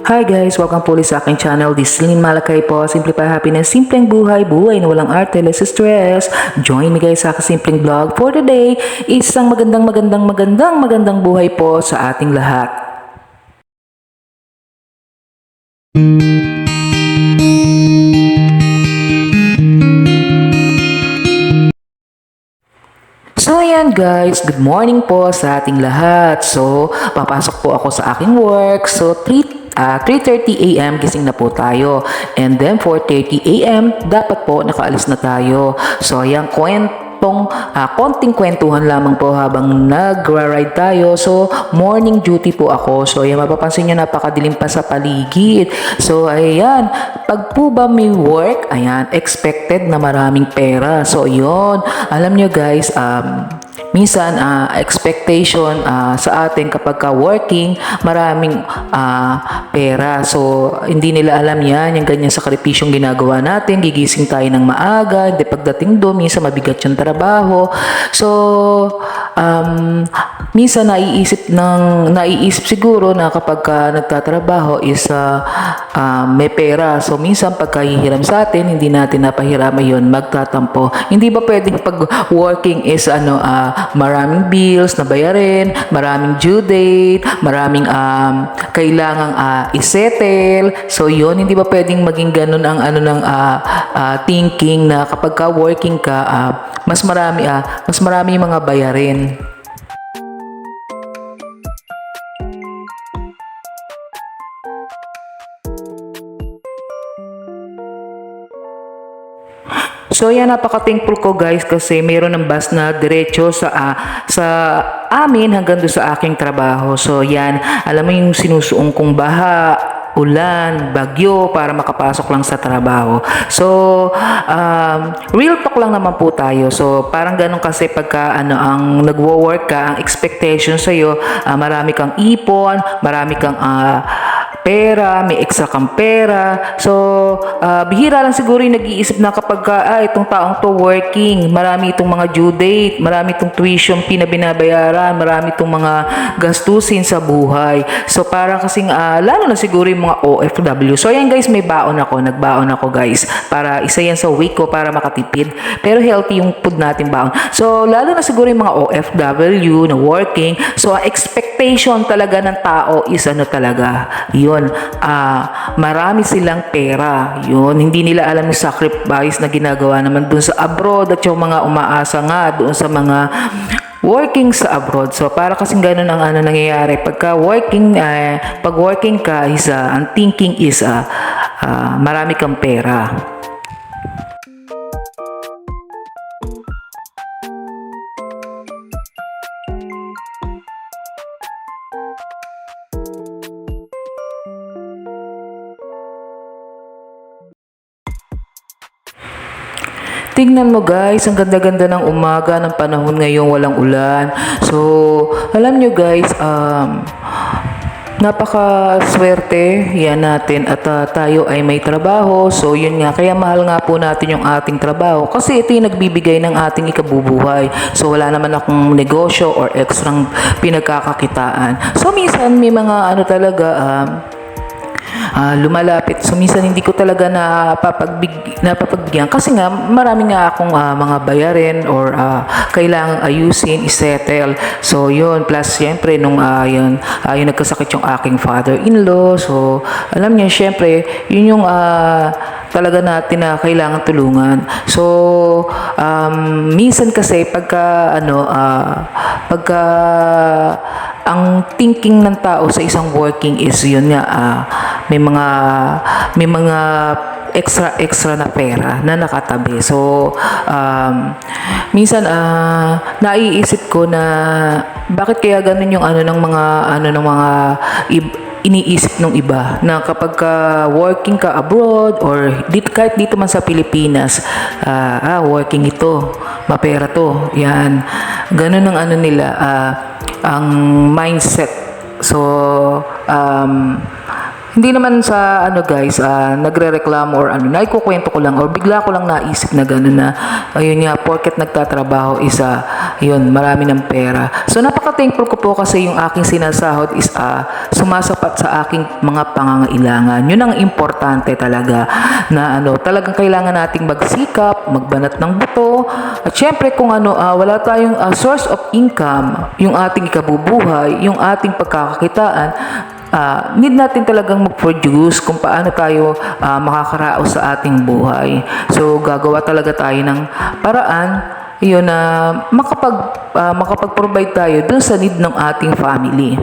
Hi guys! Welcome po ulit sa aking channel. This is Lynn Malakay po. Simplify Happiness, simpleng buhay, buhay na walang arte, less stress. Join me guys sa aking simpleng vlog for today. Isang magandang buhay po sa ating lahat. So ayan guys, good morning po sa ating lahat. So, papasok po ako sa aking work. So, 3:30 a.m. gising na po tayo. And then 4:30 a.m. dapat po nakaalis na tayo. So ayan, konting kwentuhan lamang po habang nagra-ride tayo. So morning duty po ako. So ayan, mapapansin nyo napakadilim pa sa paligid. So ayan, pag po ba may work, ayan, expected na maraming pera. So yun, alam nyo guys, minsan expectation sa atin kapag working, maraming pera. So hindi nila alam yan, yung ganyan sakripisyong ginagawa natin. Gigising tayo ng maaga, hindi pagdating doon, minsan mabigat yung trabaho. So minsan naiisip siguro na kapag nagtatrabaho is may pera. So minsan pagkahihiram sa atin, hindi natin napahirama yun, magtatampo. Hindi ba pwedeng pag working is maraming bills na bayarin, maraming due date, maraming kailangang isettle. So yun, hindi ba pwedeng maging ganun ang thinking na kapag working ka, mas marami yung mga bayarin. So yan, napaka-thankful ko guys kasi mayroon ng bus na diretso sa amin hanggang doon sa aking trabaho. So yan, alam mo yung sinusuong kong baha, ulan, bagyo para makapasok lang sa trabaho. So real talk lang naman po tayo. So parang ganun kasi pagka ang nagwo-work ka, ang expectation sa iyo, marami kang ipon, marami kang pera, may extra kang pera. So, bihira lang siguro yung nag-iisip na kapag itong taong to working, marami itong mga due date, marami itong tuition fee na binabayaran, marami itong mga gastusin sa buhay. So, parang kasing, lalo na siguro yung mga OFW. So, ayan guys, may nagbaon ako guys, para isa yan sa week ko para makatipid. Pero healthy yung food natin baon. So, lalo na siguro yung mga OFW na working, so, expectation talaga ng tao is talaga, yun, marami silang pera. Yun, hindi nila alam yung sacrifice na ginagawa naman dun sa abroad at yung mga umaasa nga doon sa mga working sa abroad. So para kasing ganun ang nangyayari pag working ka is ang thinking is marami kang pera. Tingnan mo guys, ang ganda-ganda ng umaga, ng panahon ngayon, walang ulan. So, alam nyo guys, napaka-swerte yan natin at tayo ay may trabaho. So, yun nga, kaya mahal nga po natin yung ating trabaho. Kasi ito yung nagbibigay ng ating ikabubuhay. So, wala naman akong negosyo or extrang pinagkakakitaan. So, minsan may mga talaga, lumalapit. So minsan hindi ko talaga napapagbigyan kasi nga marami nga akong mga bayarin or kailangang ayusin, isettle. So yun, plus syempre nung yun nagkasakit yung aking father-in-law. So alam niyo syempre yun yung talaga natin na kailangan tulungan. So minsan kasi pagka ang thinking ng tao sa isang working is yun nga, may mga extra na pera na nakatabi. So minsan naiisip ko na bakit kaya ganun yung ng mga iniisip ng iba na kapag working ka abroad or kahit dito man sa Pilipinas, working ito, mapera to, yan, ganun ang ang mindset. So Hindi naman sa ano guys, nagrereklamo or ano, naikukwento ko lang or bigla ko lang naisip na gano'n na ayun nga, porket nagtatrabaho isa, yun, marami ng pera. So napaka-thankful ko po kasi yung aking sinasahod is sumasapat sa aking mga pangangailangan. Yun ang importante talaga na ano, talagang kailangan nating magsikap, magbanat ng buto. At syempre kung ano, wala tayong source of income, yung ating ikabubuhay, yung ating pagkakakitaan, need natin talagang mag-produce kung paano tayo makakaraos sa ating buhay. So, gagawa talaga tayo ng paraan yun na makapag-provide tayo dun sa need ng ating family.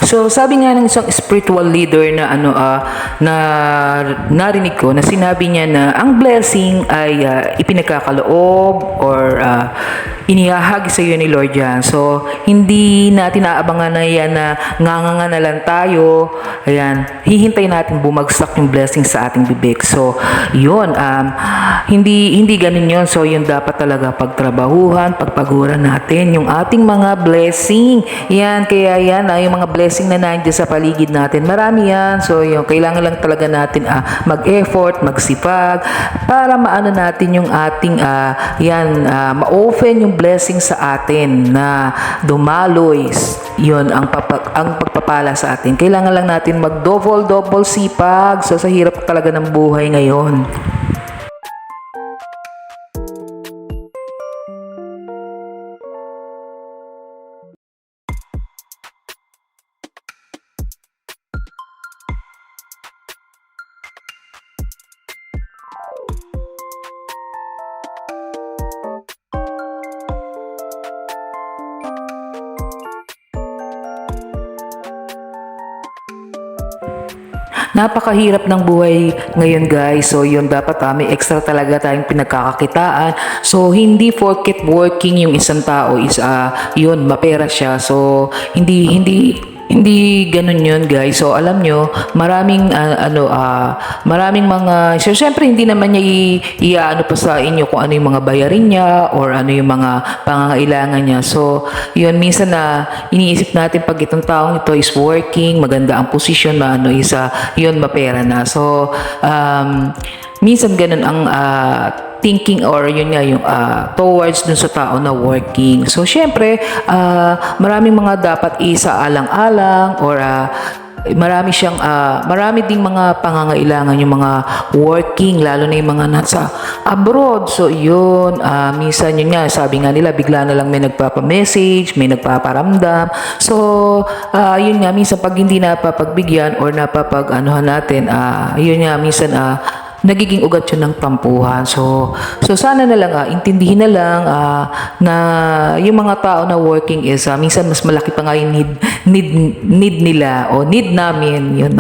So sabi nga ng isang spiritual leader na ano na narinig ko na sinabi niya na ang blessing ay ipinagkakaloob or inihahagi sa iyo ni Lord yan. So hindi natin aabangan na yan na nganganga na lang tayo. Ayan, hihintay natin bumagsak yung blessing sa ating bibig. So yun, hindi ganun yun. So yun dapat talaga pagtrabahuhan, pagpaguran natin yung ating mga blessing. Yan, kaya yan yung mga blessing na nandiyan sa paligid natin. Marami yan. So, yung kailangan lang talaga natin mag-effort, magsipag para maano natin yung ating ma-open yung blessing sa atin na dumaloy. Yun ang pagpapala sa atin. Kailangan lang natin mag-double sipag. So, sa hirap talaga ng buhay ngayon. Napakahirap ng buhay ngayon guys. So yun dapat may extra talaga tayong pinagkakakitaan. So hindi porket working yung isang tao is yun mapera siya. So hindi ganun yun guys. So alam nyo, maraming maraming mga syempre hindi naman niya iaano pa sa inyo kung ano yung mga bayarin niya or ano yung mga pangangailangan niya. So yun minsan na iniisip natin pag itong taong ito is working, maganda ang posisyon, yun mapera na. So minsan ganun ang thinking or yun nga yung towards dun sa tao na working. So syempre maraming mga dapat isaalang-alang or marami ding mga pangangailangan yung mga working, lalo na yung mga nasa abroad. So yun, minsan yun nga, sabi nga nila bigla na lang may nagpapa-message, may nagpaparamdam. So yun nga, minsan pag hindi napapagbigyan or napapag-anuhan natin, yun nga, minsan nagiging ugat yun ng tampuhan. So sana na lang, intindihin na lang na yung mga tao na working is minsan mas malaki pa nga yung need nila o need namin yun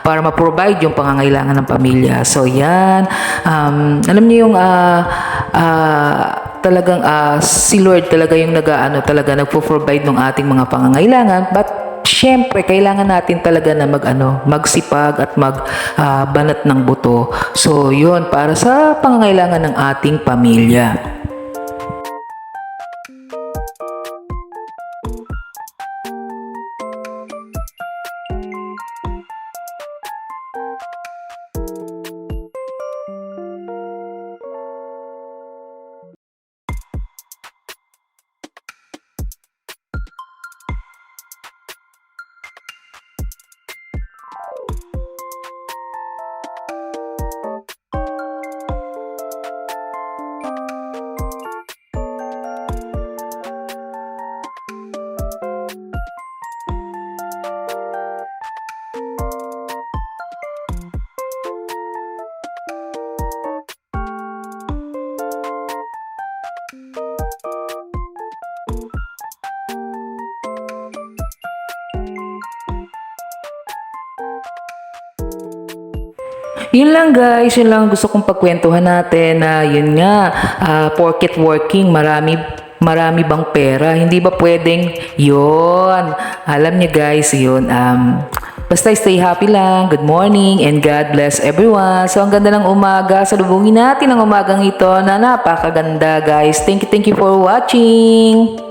para ma-provide yung pangangailangan ng pamilya. So yan, alam niyo yung talagang si Lord talaga yung talaga nagpo-provide ng ating mga pangangailangan, but syempre, kailangan natin talaga na magsipag at magbanat ng buto. So, yun, para sa pangangailangan ng ating pamilya. Yun lang guys, yun lang gusto kong pagkwentuhan natin na yun nga, porket working, marami bang pera? Hindi ba pwedeng yun? Alam niyo guys, yun, basta stay happy lang, good morning, and God bless everyone. So ang ganda ng umaga, salubungin natin ang umagang ito na napakaganda guys. Thank you for watching.